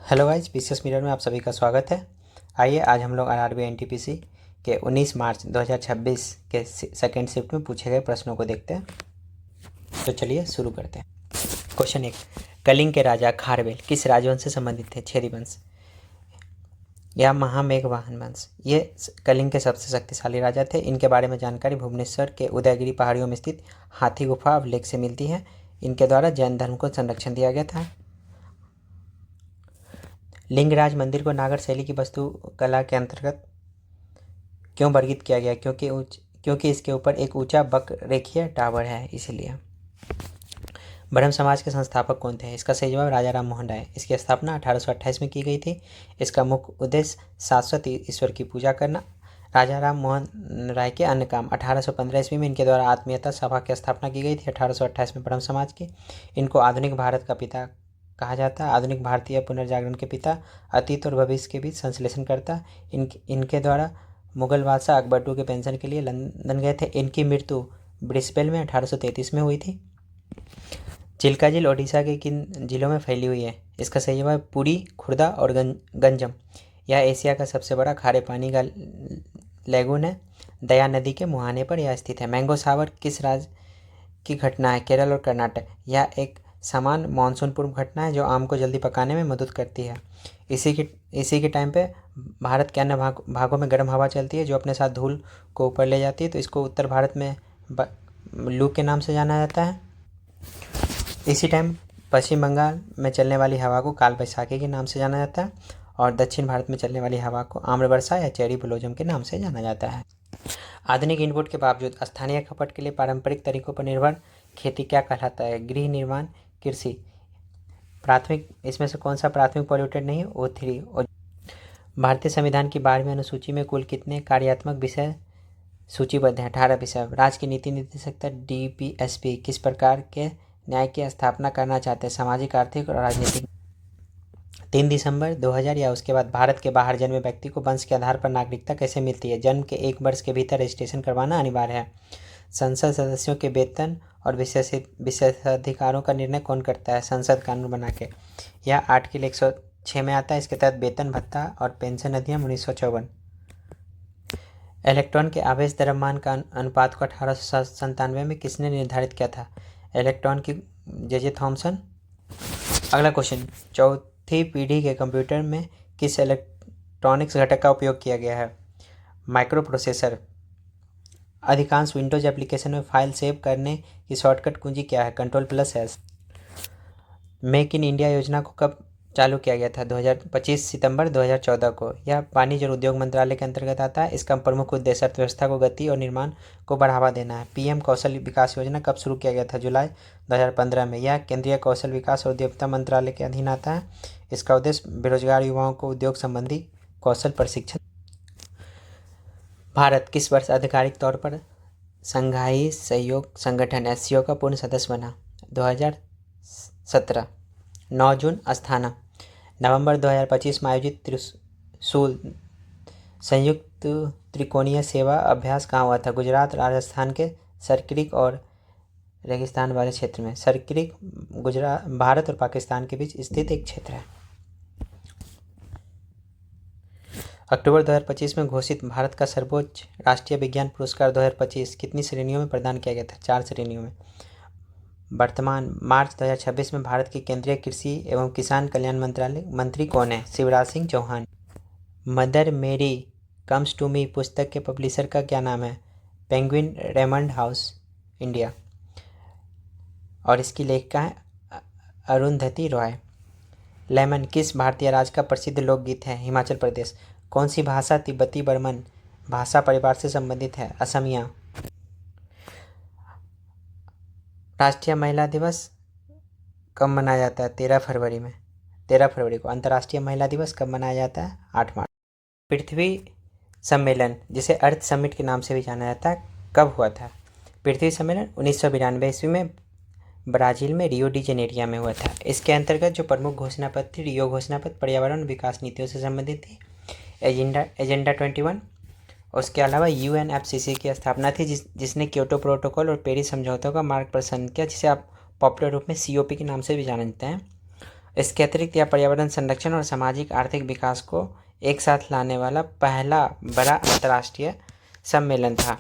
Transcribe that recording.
Hello guys, PCS mirror में आप सभी का स्वागत है। आइए आज हम लोग आरआरबी एनटीपीसी के 19 मार्च 2026 के सेकेंड शिफ्ट में पूछे गए प्रश्नों को देखते हैं। तो चलिए शुरू करते हैं। क्वेश्चन 1, कलिंग के राजा खारवेल किस राजवंश से संबंधित थे? छेदी वंश या महामेघवाहन वंश। ये कलिंग के सबसे शक्तिशाली राजा थे। इनके बारे में जानकारी भुवनेश्वर के उदयगिरी पहाड़ियों में स्थित हाथी गुफा अभिलेख से मिलती है। इनके द्वारा जैन धर्म को संरक्षण दिया गया था। लिंगराज मंदिर को नागर शैली की वास्तुकला के अंतर्गत क्यों वर्गीकृत किया गया? क्योंकि इसके ऊपर एक ऊंचा वक्र रेखीय टावर है, इसलिए। ब्रह्म समाज के संस्थापक कौन थे? इसका सही जवाब राजा राम मोहन राय। इसकी स्थापना 1828 में की गई थी। इसका मुख्य उद्देश्य शाश्वत ईश्वर की पूजा करना। राजा राम मोहन राय के अन्य काम 1815 ईस्वी में इनके द्वारा आत्मीयता सभा की स्थापना की गई थी। 1828 में ब्रह्म समाज की। इनको आधुनिक भारत का पिता कहा जाता है। आधुनिक भारतीय पुनर्जागरण के पिता, अतीत और भविष्य के बीच संश्लेषण करता। इनके द्वारा मुगल बादशाह अकबर II के पेंशन के लिए लंदन गए थे। इनकी मृत्यु ब्रिस्बेन में 1833 में हुई थी। चिल्का झील ओडिशा के किन जिलों में फैली हुई है? इसका सही जवाब पुरी, खुर्दा और गंजम। यह एशिया का सबसे बड़ा खारे पानी का लैगून है। दया नदी के मुहाने पर यह स्थित है। मैंगो सावर किस राज्य की घटना है? केरल और कर्नाटक। यह एक समान मानसून पूर्व घटना है जो आम को जल्दी पकाने में मदद करती है। इसी के टाइम पे भारत के अन्य भागों में गर्म हवा चलती है जो अपने साथ धूल को ऊपर ले जाती है, तो इसको उत्तर भारत में लू के नाम से जाना जाता है। इसी टाइम पश्चिम बंगाल में चलने वाली हवा को काल बैसाखी के नाम से जाना जाता है और दक्षिण भारत में चलने वाली हवा को आम्रवर्षा या चेरी ब्लोजम के नाम से जाना जाता है। आधुनिक इनपुट के बावजूद स्थानीय खपत के लिए पारंपरिक तरीकों पर निर्भर खेती क्या कहलाता है? गृह निर्माण, कृषि। प्राथमिक इसमें से कौन सा प्राथमिक पॉल्यूटेंट नहीं है? O3। भारतीय संविधान की 12वीं अनुसूची में कुल कितने कार्यात्मक विषय सूचीबद्ध हैं? 18 विषय। राज्य की नीति निर्देशकता DPSP किस प्रकार के न्याय की स्थापना करना चाहते हैं? सामाजिक, आर्थिक और राजनीतिक। 3 दिसंबर 2000 या उसके बाद भारत के बाहर जन्मे व्यक्ति को वंश के आधार पर नागरिकता कैसे मिलती है? जन्म के 1 वर्ष के भीतर रजिस्ट्रेशन करवाना अनिवार्य है। संसद सदस्यों के वेतन और विशेषाधिकारों का निर्णय कौन करता है? संसद कानून बना के। यह आर्टिकल 106 में आता है। इसके तहत वेतन भत्ता और पेंशन अधिनियम 1954। इलेक्ट्रॉन के आवेश द्रव्यमान का अनुपात को 1897 में किसने निर्धारित किया था? इलेक्ट्रॉन की जे थॉमसन। अगला क्वेश्चन, चौथी पीढ़ी के कंप्यूटर में किस इलेक्ट्रॉनिक्स घटक का उपयोग किया गया है? Micro processor. अधिकांश विंडोज एप्लीकेशन में फाइल सेव करने की शॉर्टकट कुंजी क्या है? Ctrl+S। मेक इन इंडिया योजना को कब चालू किया गया था? 25 सितंबर 2014 को। यह वाणिज्य और उद्योग मंत्रालय के अंतर्गत आता है। इसका प्रमुख उद्देश्य अर्थव्यवस्था को गति और निर्माण को बढ़ावा देना है। PM कौशल विकास योजना कब शुरू किया गया था? जुलाई 2015 में। यह केंद्रीय कौशल विकास और उद्यमिता मंत्रालय के अधीन आता है। इसका उद्देश्य बेरोजगार युवाओं को उद्योग संबंधी कौशल प्रशिक्षण। भारत किस वर्ष आधिकारिक तौर पर संघाई सहयोग संगठन SCO का पूर्ण सदस्य बना? 2017। 9 जून अस्थाना। नवंबर 2025 में आयोजित त्रिशूल संयुक्त त्रिकोणीय सेवा अभ्यास कहाँ हुआ था? गुजरात, राजस्थान के सरक्रिक और रेगिस्तान वाले क्षेत्र में। सरक्रिक गुजरात, भारत और पाकिस्तान के बीच स्थित एक क्षेत्र है। अक्टूबर 2025 में घोषित भारत का सर्वोच्च राष्ट्रीय विज्ञान पुरस्कार 2025 कितनी श्रेणियों में प्रदान किया गया था? 4 श्रेणियों में। वर्तमान मार्च 2026 में भारत के केंद्रीय कृषि एवं किसान कल्याण मंत्रालय मंत्री कौन है? शिवराज सिंह चौहान। मदर मेरी कम्स टू मी पुस्तक के पब्लिशर का क्या नाम है? Penguin Raymond house, India. और इसकी लेखिका है अरुंधति रॉय। लेमन किस भारतीय राज्य का प्रसिद्ध लोकगीत है? हिमाचल प्रदेश। कौन सी भाषा तिब्बती बर्मन भाषा परिवार से संबंधित है? असमिया। राष्ट्रीय महिला दिवस कब मनाया जाता है? 13 फरवरी में। 13 फरवरी को। अंतर्राष्ट्रीय महिला दिवस कब मनाया जाता है? 8 मार्च। पृथ्वी सम्मेलन, जिसे अर्थ समिट के नाम से भी जाना जाता है, कब हुआ था? पृथ्वी सम्मेलन 1992 ईस्वी में ब्राज़ील में रियो डी जेनेरिया में हुआ था। इसके अंतर्गत जो प्रमुख घोषणा पत्र थी, रियो घोषणा पत्र पर्यावरण विकास नीतियों से संबंधित थी। एजेंडा 21। उसके अलावा UNFCCC की स्थापना थी जिसने क्योटो प्रोटोकॉल और पेरिस समझौतों का मार्गदर्शन किया, जिसे आप पॉपुलर रूप में COP के नाम से भी जानते हैं। इसके अतिरिक्त यह पर्यावरण संरक्षण और सामाजिक आर्थिक विकास को एक साथ लाने वाला पहला बड़ा अंतर्राष्ट्रीय सम्मेलन था।